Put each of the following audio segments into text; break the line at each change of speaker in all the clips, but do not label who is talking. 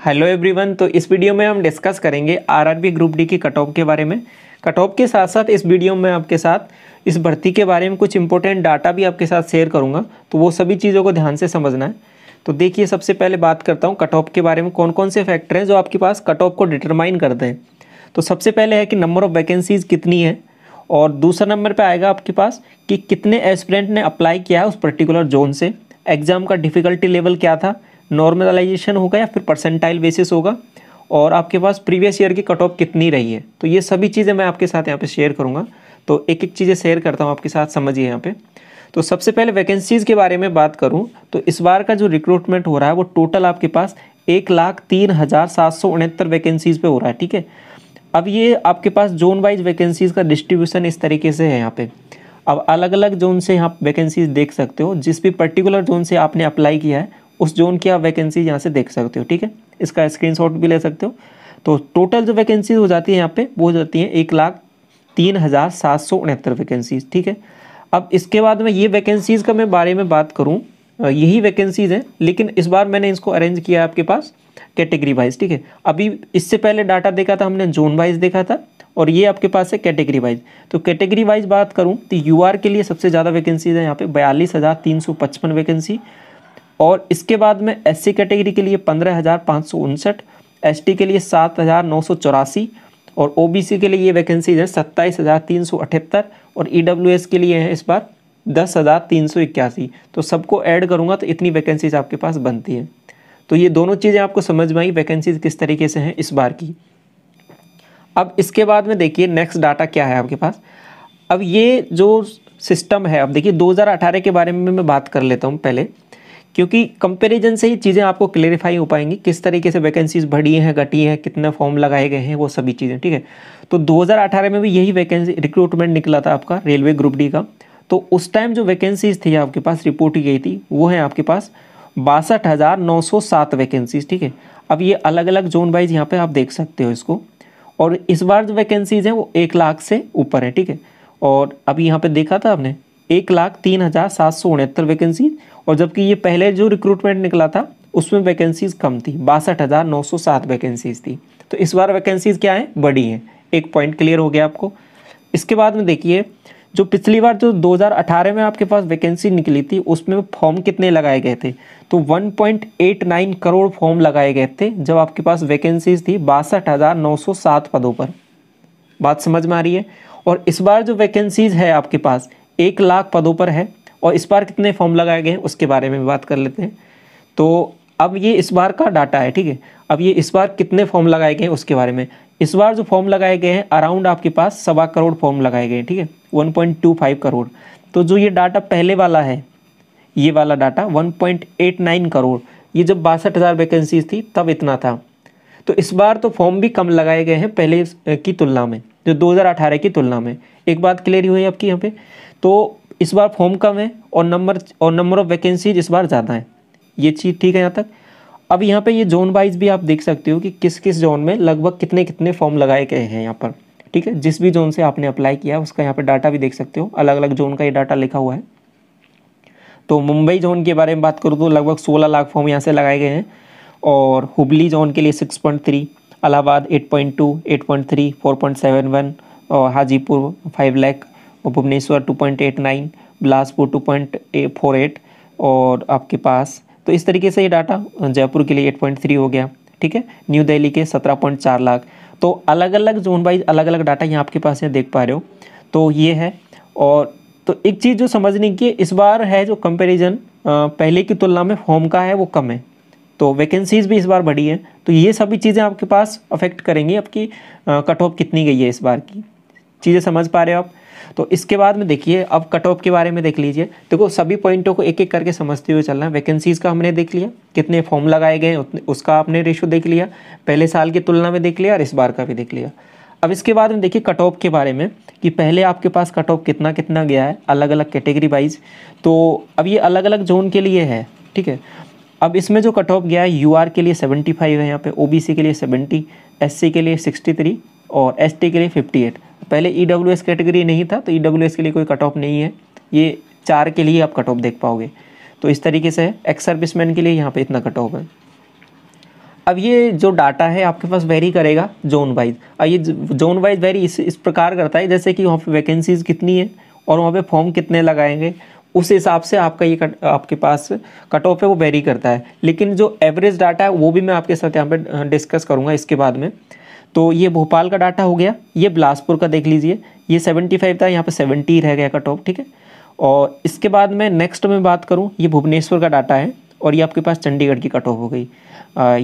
Hello everyone. तो इस video में हम डिस्कस करेंगे आरआरबी ग्रुप डी की कट ऑफ के बारे में। कट ऑफ के साथ साथ इस वीडियो में आपके साथ इस भर्ती के बारे में कुछ इंपॉर्टेंट डाटा भी आपके साथ शेयर करूंगा, तो वो सभी चीज़ों को ध्यान से समझना है। तो देखिए, सबसे पहले बात करता हूँ कट ऑफ के बारे में, कौन कौन से फैक्टर हैं जो आपके पास कट ऑफ को डिटरमाइन करते हैं। तो सबसे पहले है कि नंबर ऑफ़ वैकेंसीज़ कितनी है, और दूसरा नंबर पे आएगा आपके पास कि कितने एस्पिरेंट ने अप्लाई किया है उस पर्टिकुलर जोन से, एग्ज़ाम का डिफ़िकल्टी लेवल क्या था, नॉर्मलाइजेशन होगा या फिर परसेंटाइल बेसिस होगा, और आपके पास प्रीवियस ईयर की कट ऑफ कितनी रही है। तो ये सभी चीज़ें मैं आपके साथ यहाँ पे शेयर करूँगा। तो एक एक चीज़ें शेयर करता हूँ आपके साथ, समझिए यहाँ पे। तो सबसे पहले वैकेंसीज़ के बारे में बात करूँ तो इस बार का जो रिक्रूटमेंट हो रहा है वो टोटल आपके पास 1,03,769 वैकेंसीज़ पे हो रहा है। ठीक है, अब ये आपके पास जोन वाइज वैकेंसीज़ का डिस्ट्रीब्यूशन इस तरीके से है यहाँ पे। अब अलग अलग जोन से आप वैकेंसीज देख सकते हो, जिस भी पर्टिकुलर जोन से आपने अप्लाई किया है उस जोन की आप वैकेंसीज यहाँ से देख सकते हो। ठीक है, इसका स्क्रीनशॉट भी ले सकते हो। तो टोटल जो वैकेंसीज हो जाती है यहाँ पे वो हो जाती है 1,03,769 वैकेंसीज। ठीक है, अब इसके बाद में ये वैकेंसीज़ का मैं बारे में बात करूँ, यही वैकेंसीज़ हैं, लेकिन इस बार मैंने इसको अरेंज किया है आपके पास कैटेगरी वाइज। ठीक है, अभी इससे पहले डाटा देखा था हमने जोन वाइज देखा था, और ये आपके पास है कैटेगरी वाइज। तो कैटेगरी वाइज बात करूं तो यूआर के लिए सबसे ज़्यादा वैकेंसीज है यहाँ पे 42,355 वैकेंसी, और इसके बाद में एससी कैटेगरी के लिए 15,559, एसटी के लिए 7,984, और ओबीसी के लिए ये वैकेंसीज है 27,378, और ईडब्ल्यूएस के लिए है इस बार 10,381। तो सबको ऐड करूँगा तो इतनी वैकेंसीज आपके पास बनती है। तो ये दोनों चीज़ें आपको समझ में आई वैकेंसीज किस तरीके से हैं इस बार की। अब इसके बाद में देखिए नेक्स्ट डाटा क्या है आपके पास। अब ये जो सिस्टम है, अब देखिए 2018 के बारे में मैं बात कर लेता हूँ पहले, क्योंकि कंपैरिजन से ही चीज़ें आपको क्लेरिफाई हो पाएंगी किस तरीके से वैकेंसीज बढ़ी हैं, घटी हैं, कितने फॉर्म लगाए गए हैं, वो सभी चीज़ें। ठीक है, तो 2018 में भी यही वैकेंसी रिक्रूटमेंट निकला था आपका रेलवे ग्रुप डी का। तो उस टाइम जो वैकेंसीज थी आपके पास रिपोर्ट की गई थी वो है आपके पास 62,907 वैकेंसीज। ठीक है, अब ये अलग अलग जोन वाइज यहाँ पे आप देख सकते हो इसको, और इस बार जो वैकेंसीज हैं वो 1 लाख से ऊपर है। ठीक है, और अभी यहाँ पे देखा था आपने 1,03,769 वैकेंसी, और जबकि ये पहले जो रिक्रूटमेंट निकला था उसमें वैकेंसीज कम थी, 62,907 वैकेंसीज थी। तो इस बार वैकेंसीज क्या है, बड़ी हैं। एक पॉइंट क्लियर हो गया आपको। इसके बाद में देखिए, जो पिछली बार जो 2018 में आपके पास वैकेंसी निकली थी उसमें फॉर्म कितने लगाए गए थे, तो 1.89 करोड़ फॉर्म लगाए गए थे जब आपके पास वैकेंसीज थी 62,907 पदों पर। बात समझ में आ रही है। और इस बार जो वैकेंसीज है आपके पास 1 लाख पदों पर है, और इस बार कितने फॉर्म लगाए गए हैं उसके बारे में बात कर लेते हैं। तो अब ये इस बार का डाटा है। ठीक है, अब ये इस बार कितने फॉर्म लगाए गए हैं उसके बारे में। इस बार जो फॉर्म लगाए गए हैं अराउंड आपके पास 1.25 करोड़ फॉर्म लगाए गए हैं। ठीक है, 1.25 करोड़। तो जो ये डाटा पहले वाला है, ये वाला डाटा 1.89 करोड़, ये जब 62,000 वैकेंसीज थी तब इतना था। तो इस बार तो फॉर्म भी कम लगाए गए हैं पहले की तुलना में, जो 2018 की तुलना में। एक बात क्लियर हुई आपकी यहाँ पे। तो इस बार फॉर्म कम है और नंबर ऑफ वैकेंसीज इस बार ज़्यादा है। ये चीज़ ठीक है यहाँ तक। अब यहाँ पे ये जोन वाइज भी आप देख सकते हो कि किस किस जोन में लगभग कितने कितने फॉर्म लगाए गए हैं यहाँ पर। ठीक है, जिस भी जोन से आपने अप्लाई किया है उसका यहाँ पे डाटा भी देख सकते हो, अलग अलग जोन का ये डाटा लिखा हुआ है। तो मुंबई जोन के बारे में बात करूँ तो लगभग 16 लाख फॉर्म यहाँ से लगाए गए हैं, और हुबली जोन के लिए 6.3, इलाहाबाद 8.2, 8.3, 4.71, और हाजीपुर 5 लाख, और भुवनेश्वर 2.89, बिलासपुर 2.48, और आपके पास तो इस तरीके से ये डाटा जयपुर के लिए 8.3 हो गया। ठीक है, न्यू दिल्ली के 17.4 लाख। तो अलग अलग जोन वाइज अलग अलग डाटा यहाँ आपके पास है, देख पा रहे हो। तो ये है। और तो एक चीज़ जो समझने की इस बार है, जो कंपैरिजन पहले की तुलना में फॉर्म का है वो कम है, तो वैकेंसीज भी इस बार बढ़ी है। तो ये सभी चीज़ें आपके पास अफेक्ट करेंगी आपकी कट ऑफ कितनी गई है इस बार की। चीज़ें समझ पा रहे हो आप। तो इसके बाद में देखिए, अब कट ऑफ के बारे में देख लीजिए। देखो, सभी पॉइंटों को एक एक करके समझते हुए चलना है। वैकेंसीज़ का हमने देख लिया, कितने फॉर्म लगाए गए हैं उसका आपने रेशो देख लिया, पहले साल की तुलना में देख लिया, और इस बार का भी देख लिया। अब इसके बाद में देखिए कट ऑफ के बारे में कि पहले आपके पास कट ऑफ कितना कितना गया है अलग अलग कैटेगरी वाइज। तो अब ये अलग अलग जोन के लिए है। ठीक है, अब इसमें जो कट ऑफ गया है यूआर के लिए 75 है यहाँ पे, ओबीसी के लिए 70, एससी के लिए 63, और एसटी के लिए 58। पहले ईडब्ल्यूएस कैटेगरी नहीं था, तो ईडब्ल्यूएस के लिए कोई कट ऑफ नहीं है। ये 4 के लिए आप कट ऑफ देख पाओगे। तो इस तरीके से एक्स सर्विसमैन के लिए यहाँ पे इतना कट ऑफ है। अब ये जो डाटा है आपके पास वेरी करेगा जोन वाइज। अब ये जोन वाइज वेरी इस प्रकार करता है जैसे कि वहाँ पे वैकेंसीज़ कितनी है और वहाँ पे फॉर्म कितने लगाएंगे, उस हिसाब से आपका ये आपके पास कट ऑफ है वो वेरी करता है। लेकिन जो एवरेज डाटा है वो भी मैं आपके साथ यहाँ पे डिस्कस करूँगा इसके बाद में। तो ये भोपाल का डाटा हो गया। ये बिलासपुर का देख लीजिए, ये 75 था, यहाँ पे 70 रह गया कट ऑफ, ठीक है। और इसके बाद में नेक्स्ट में बात करूँ, ये भुवनेश्वर का डाटा है और ये आपके पास चंडीगढ़ की कट ऑफ हो गई।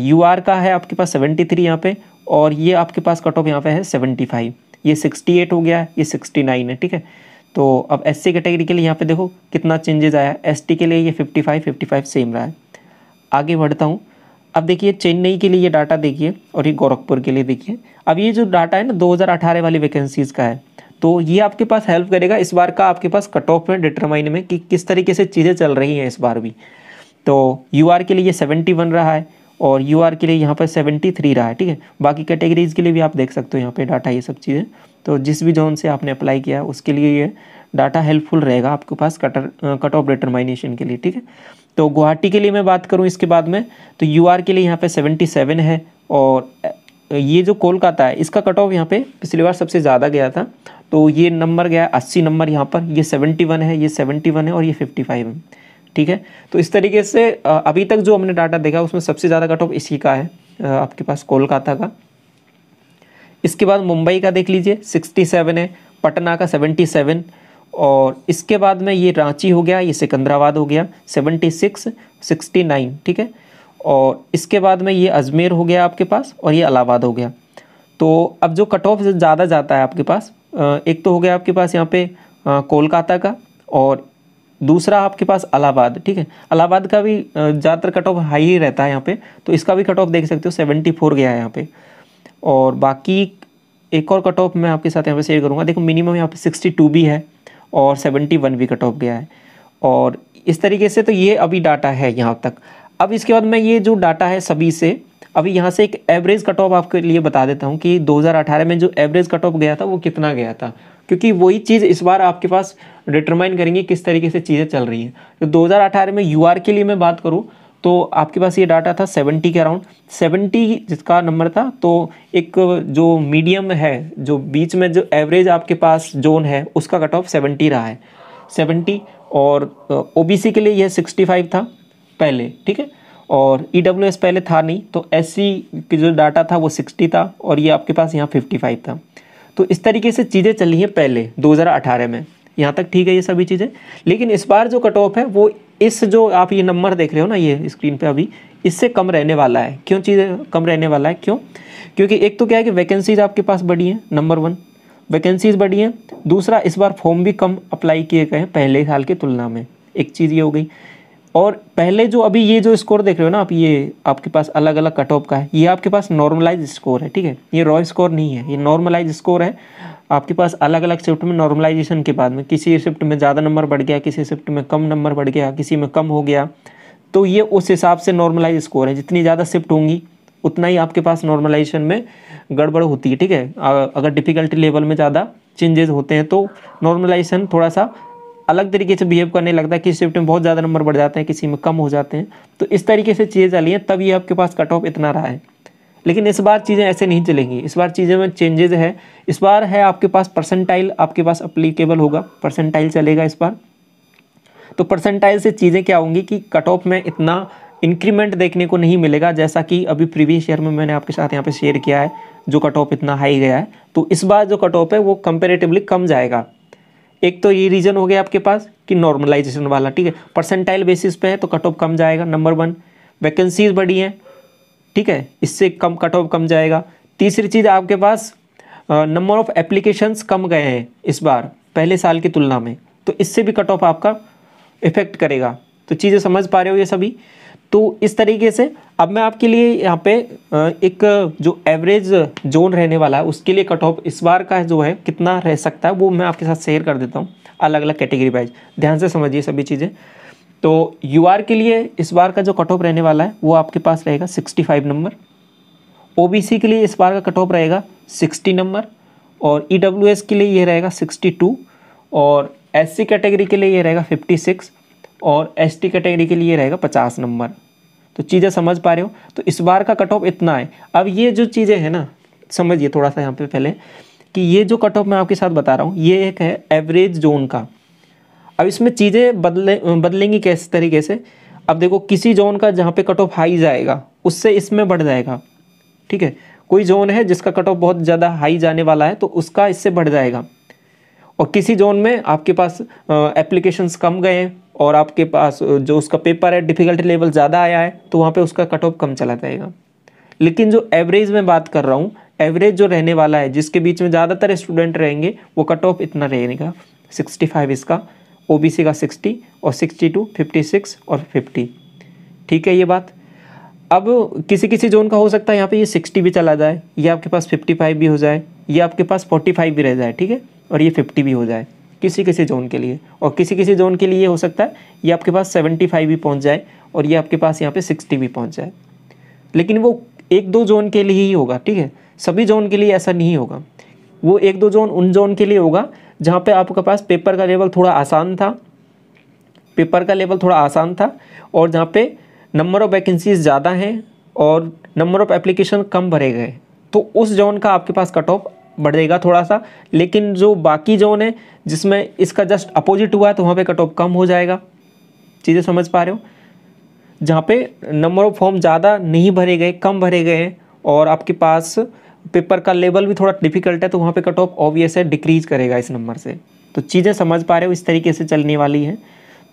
यूआर का है आपके पास 73 यहाँ पे, और ये आपके पास कट ऑफ यहाँ पे है 75। ये 68 हो गया, ये 69 है, ठीक है। तो अब एससी कैटेगरी के लिए यहाँ पे देखो कितना चेंजेस आया है। एसटी के लिए ये 55 सेम रहा है। आगे बढ़ता हूँ। अब देखिए चेन्नई के लिए ये डाटा देखिए और ये गोरखपुर के लिए देखिए। अब ये जो डाटा है ना 2018 वाली वैकेंसीज़ का है, तो ये आपके पास हेल्प करेगा इस बार का आपके पास कट ऑफ में डिटरमाइन में कि किस तरीके से चीज़ें चल रही हैं इस बार भी। तो यूआर के लिए ये 71 रहा है और यूआर के लिए यहाँ पर 73 रहा है, ठीक है। बाकी कैटेगरीज़ के लिए भी आप देख सकते हो यहाँ पे डाटा ये सब चीज़ें। तो जिस भी जोन से आपने अप्लाई किया है उसके लिए ये डाटा हेल्पफुल रहेगा आपके पास कट ऑफ डिटरमाइनेशन के लिए, ठीक है। तो गुवाहाटी के लिए मैं बात करूँ इसके बाद में, तो यूआर के लिए यहाँ पे 77 है और ये जो कोलकाता है इसका कट ऑफ यहाँ पे पिछली बार सबसे ज़्यादा गया था, तो ये नंबर गया 80 नंबर यहाँ पर। ये 71 है, ये 71 है और ये 55 है, ठीक है। तो इस तरीके से अभी तक जो हमने डाटा देखा उसमें सबसे ज़्यादा कट ऑफ इसी का है आपके पास कोलकाता का। इसके बाद मुंबई का देख लीजिए 67 है, पटना का 77 और इसके बाद में ये रांची हो गया, ये सिकंदराबाद हो गया 76 69, ठीक है। और इसके बाद में ये अजमेर हो गया आपके पास और ये इलाहाबाद हो गया। तो अब जो कट ऑफ ज़्यादा जाता है आपके पास, एक तो हो गया आपके पास यहाँ पे कोलकाता का और दूसरा आपके पास इलाहाबाद, ठीक है। इलाहाबाद का भी ज़्यादातर कट ऑफ हाई ही रहता है यहाँ पे, तो इसका भी कट ऑफ देख सकते हो 74 गया है यहाँ पे। और बाकी एक और कट ऑफ मैं आपके साथ यहाँ पे शेयर करूँगा। देखो मिनिमम यहाँ पे 62 भी है और 71 भी कट ऑफ गया है। और इस तरीके से तो ये अभी डाटा है यहाँ तक। अब इसके बाद मैं ये जो डाटा है सभी से अभी यहाँ से एक एवरेज कट ऑफ आपके लिए बता देता हूँ कि 2018 में जो एवरेज कट ऑफ गया था वो कितना गया था, क्योंकि वही चीज़ इस बार आपके पास डिटरमाइन करेंगे किस तरीके से चीज़ें चल रही हैं। तो 2018 में यूआर के लिए मैं बात करूँ तो आपके पास ये डाटा था 70 के अराउंड, 70 जिसका नंबर था। तो एक जो मीडियम है, जो बीच में जो एवरेज आपके पास जोन है उसका कट ऑफ 70 रहा है, 70। और ओबीसी के लिए यह 65 था पहले, ठीक है। और ईडब्ल्यूएस पहले था नहीं, तो एससी की जो डाटा था वो 60 था और ये आपके पास यहाँ 55 था। तो इस तरीके से चीज़ें चली हैं पहले 2018 में, यहाँ तक ठीक है ये सभी चीज़ें। लेकिन इस बार जो कट ऑफ है वो इस जो आप ये नंबर देख रहे हो ना ये स्क्रीन पे अभी, इससे कम रहने वाला है। क्यों चीज़ें कम रहने वाला है, क्यों? क्योंकि एक तो क्या है कि वैकेंसीज आपके पास बढ़ी हैं, नंबर 1 वैकेंसीज बढ़ी हैं। दूसरा इस बार फॉर्म भी कम अप्लाई किए गए हैं पहले साल की तुलना में, एक चीज़ ये हो गई। और पहले जो अभी ये जो स्कोर देख रहे हो ना आप, ये आपके पास अलग अलग कट ऑफ का है, ये आपके पास नॉर्मलाइज स्कोर है, ठीक है। ये रॉ स्कोर नहीं है, ये नॉर्मलाइज स्कोर है आपके पास। अलग अलग शिफ्ट में नॉर्मलाइजेशन के बाद में किसी शिफ्ट में ज़्यादा नंबर बढ़ गया, किसी शिफ्ट में कम नंबर बढ़ गया, किसी में कम हो गया, तो ये उस हिसाब से नॉर्मलाइज स्कोर है। जितनी ज़्यादा शिफ्ट होंगी उतना ही आपके पास नॉर्मलाइजेशन में गड़बड़ होती है, ठीक है। अगर डिफ़िकल्टी लेवल में ज़्यादा चेंजेस होते हैं तो नॉर्मलाइजेशन थोड़ा सा अलग तरीके से बिहेव करने लगता है। किसी शिफ्ट में बहुत ज़्यादा नंबर बढ़ जाते हैं, किसी में कम हो जाते हैं। तो इस तरीके से चीज़ें चली हैं, तब ये आपके पास कट ऑफ इतना रहा है। लेकिन इस बार चीज़ें ऐसे नहीं चलेंगी, इस बार चीज़ें में चेंजेस है। इस बार है आपके पास परसेंटाइल, आपके पास अप्लीकेबल होगा, परसेंटाइल चलेगा इस बार। तो परसेंटाइल से चीज़ें क्या होंगी कि कट ऑफ में इतना इंक्रीमेंट देखने को नहीं मिलेगा, जैसा कि अभी प्रीवियस ईयर में मैंने आपके साथ यहाँ पे शेयर किया है, जो कट ऑफ इतना हाई गया है। तो इस बार जो कट ऑफ है वो कंपेरेटिवली कम जाएगा। एक तो ये रीज़न हो गया आपके पास कि नॉर्मलाइजेशन वाला, ठीक है। परसेंटाइल बेसिस पे है तो कट ऑफ कम जाएगा, नंबर 1। वैकेंसीज बढ़ी हैं, ठीक है, इससे कम कट ऑफ कम जाएगा। तीसरी चीज़ आपके पास नंबर ऑफ़ एप्लीकेशंस कम गए हैं इस बार पहले साल की तुलना में, तो इससे भी कट ऑफ आपका इफेक्ट करेगा। तो चीज़ें समझ पा रहे हो ये सभी। तो इस तरीके से अब मैं आपके लिए यहाँ पे एक जो एवरेज जोन रहने वाला है उसके लिए कट ऑफ इस बार का जो है कितना रह सकता है वो मैं आपके साथ शेयर कर देता हूँ, अलग अलग कैटेगरी वाइज। ध्यान से समझिए सभी चीज़ें। तो यूआर के लिए इस बार का जो कट ऑफ रहने वाला है वो आपके पास रहेगा 65 नंबर। ओबीसी के लिए इस बार का कट ऑफ रहेगा 60 नंबर और ईडब्ल्यूएस के लिए ये रहेगा 62 और एससी कैटेगरी के लिए ये रहेगा 56 और एसटी कैटेगरी के लिए रहेगा 50 नंबर। तो चीज़ें समझ पा रहे हो। तो इस बार का कट ऑफ इतना है। अब ये जो चीज़ें हैं ना, समझिए थोड़ा सा यहाँ पे पहले कि ये जो कट ऑफ मैं आपके साथ बता रहा हूँ ये एक है एवरेज जोन का। अब इसमें चीज़ें बदलेंगी किस तरीके से। अब देखो किसी जोन का जहाँ पे कट ऑफ हाई जाएगा उससे इसमें बढ़ जाएगा, ठीक है। कोई जोन है जिसका कट ऑफ बहुत ज़्यादा हाई जाने वाला है तो उसका इससे बढ़ जाएगा। और किसी जोन में आपके पास एप्लीकेशंस कम गए हैं और आपके पास जो उसका पेपर है डिफ़िकल्टी लेवल ज़्यादा आया है तो वहाँ पे उसका कट ऑफ कम चला जाएगा। लेकिन जो एवरेज में बात कर रहा हूँ, एवरेज जो रहने वाला है जिसके बीच में ज़्यादातर स्टूडेंट रहेंगे वो कट ऑफ इतना रहेगा 65 इसका, ओबीसी का 60 और 62, 56 और 50, ठीक है ये बात। अब किसी किसी जोन का हो सकता है यहाँ पे ये 60 भी चला जाए, ये आपके पास 55 भी हो जाए, ये आपके पास 45 भी रह जाए, ठीक है, और ये 50 भी हो जाए किसी किसी जोन के लिए। और किसी किसी जोन के लिए ये हो सकता है ये आपके पास 75 भी पहुँच जाए और ये आपके पास यहाँ पे 60 भी पहुँच जाए। लेकिन वो एक दो जोन के लिए ही होगा, ठीक है, सभी जोन के लिए ऐसा नहीं होगा। वो एक दो जोन उन जोन के लिए होगा जहाँ पे आपके पास पेपर का लेवल थोड़ा आसान था, और जहाँ पे नंबर ऑफ़ वैकेंसीज ज़्यादा हैं और नंबर ऑफ़ एप्लीकेशन कम भरे गए, तो उस जोन का आपके पास कट ऑफ बढ़ेगा थोड़ा सा। लेकिन जो बाकी जोन है जिसमें इसका जस्ट अपोजिट हुआ है तो वहाँ पे कट ऑफ कम हो जाएगा। चीज़ें समझ पा रहे हो? जहाँ पे नंबर ऑफ़ फॉर्म ज़्यादा नहीं भरे गए, कम भरे गए हैं और आपके पास पेपर का लेवल भी थोड़ा डिफ़िकल्ट है तो वहाँ पे कट ऑफ ऑब्वियस है डिक्रीज़ करेगा इस नंबर से। तो चीज़ें समझ पा रहे हो, इस तरीके से चलने वाली हैं।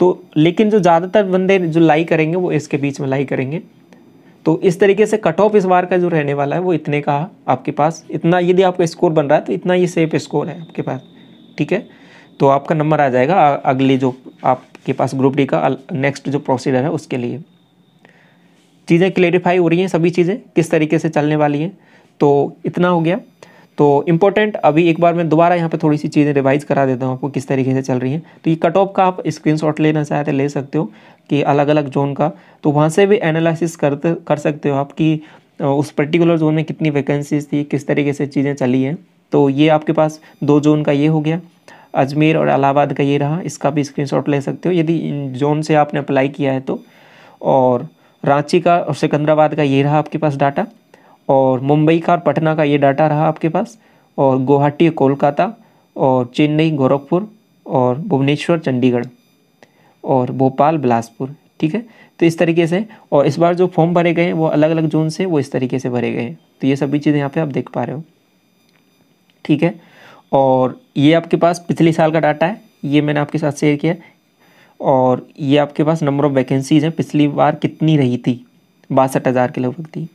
तो लेकिन जो ज़्यादातर बंदे जो लाई करेंगे वो इसके बीच में लाई करेंगे। तो इस तरीके से कट ऑफ इस बार का जो रहने वाला है वो इतने का आपके पास, इतना यदि आपका स्कोर बन रहा है तो इतना ये सेफ स्कोर है आपके पास, ठीक है। तो आपका नंबर आ जाएगा अगली जो आपके पास ग्रुप डी का नेक्स्ट जो प्रोसीजर है उसके लिए। चीज़ें क्लेरिफाई हो रही हैं, सभी चीज़ें किस तरीके से चलने वाली हैं। तो इतना हो गया। तो इम्पोर्टेंट अभी एक बार मैं दोबारा यहाँ पे थोड़ी सी चीज़ें रिवाइज़ करा देता हूँ आपको किस तरीके से चल रही हैं। तो ये कट ऑफ का आप स्क्रीनशॉट लेना चाहते हैं ले सकते हो कि अलग अलग जोन का, तो वहाँ से भी एनालिसिस कर सकते हो आप कि उस पर्टिकुलर जोन में कितनी वैकेंसीज थी, किस तरीके से चीज़ें चली हैं। तो ये आपके पास 2 जोन का ये हो गया, अजमेर और इलाहाबाद का ये रहा, इसका भी स्क्रीनशॉट ले सकते हो यदि इन जोन से आपने अप्लाई किया है तो। और रांची का और सिकंदराबाद का ये रहा आपके पास डाटा, और मुंबई का और पटना का ये डाटा रहा आपके पास, और गुवाहाटी कोलकाता, और चेन्नई गोरखपुर, और भुवनेश्वर चंडीगढ़, और भोपाल बिलासपुर, ठीक है। तो इस तरीके से, और इस बार जो फॉर्म भरे गए हैं वो अलग अलग जोन से वो इस तरीके से भरे गए हैं। तो ये सभी चीज़ें यहाँ पे आप देख पा रहे हो, ठीक है। और ये आपके पास पिछले साल का डाटा है, ये मैंने आपके साथ शेयर किया। और ये आपके पास नंबर ऑफ़ वैकेंसीज़ हैं, पिछली बार कितनी रही थी, 62,000 के लगभग थी।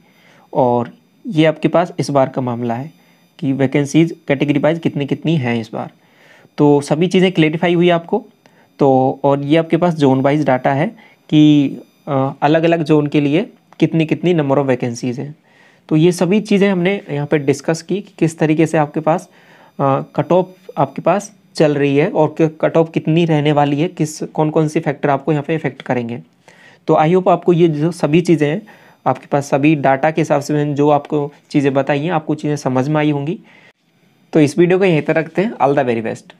और ये आपके पास इस बार का मामला है कि वैकेंसीज़ कैटेगरी वाइज कितनी कितनी हैं इस बार। तो सभी चीज़ें क्लेरिफाई हुई आपको। तो और ये आपके पास जोन वाइज डाटा है कि अलग अलग जोन के लिए कितनी कितनी नंबर ऑफ़ वैकेंसीज़ हैं। तो ये सभी चीज़ें हमने यहाँ पे डिस्कस की कि किस तरीके से आपके पास कट ऑफ आपके पास चल रही है और कट ऑफ कितनी रहने वाली है, किस कौन कौन सी फैक्टर आपको यहाँ पे इफेक्ट करेंगे। तो आई होप आपको ये जो सभी चीज़ें हैं आपके पास सभी डाटा के हिसाब से मैंने जो आपको चीज़ें बताई हैं आपको चीज़ें समझ में आई होंगी। तो इस वीडियो को यहीं तक रखते हैं। All the very best.